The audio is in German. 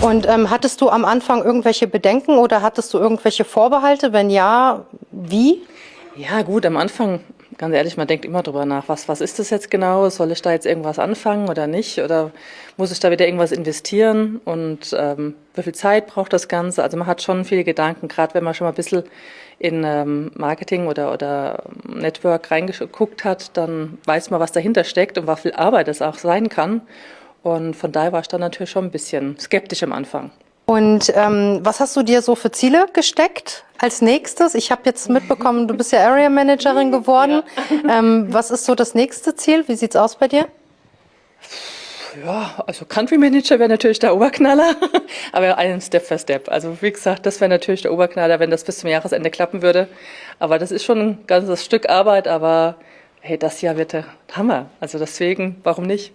Und hattest du am Anfang irgendwelche Bedenken oder hattest du irgendwelche Vorbehalte? Wenn ja, wie? Ja, gut, am Anfang, ganz ehrlich, man denkt immer drüber nach, was ist das jetzt genau? Soll ich da jetzt irgendwas anfangen oder nicht? Oder muss ich da wieder irgendwas investieren? Und wie viel Zeit braucht das Ganze? Also man hat schon viele Gedanken, gerade wenn man schon mal ein bisschen in Marketing oder Network reingeguckt hat, dann weiß man, was dahinter steckt und wie viel Arbeit es auch sein kann. Und von daher war ich dann natürlich schon ein bisschen skeptisch am Anfang. Und was hast du dir so für Ziele gesteckt als nächstes? Ich habe jetzt mitbekommen, du bist ja Area Managerin geworden. Ja. Was ist so das nächste Ziel? Wie sieht's aus bei dir? Ja, also Country Manager wäre natürlich der Oberknaller, aber einen Step für Step. Also wie gesagt, das wäre natürlich der Oberknaller, wenn das bis zum Jahresende klappen würde. Aber das ist schon ein ganzes Stück Arbeit, aber hey, das Jahr wird der Hammer. Also deswegen, warum nicht?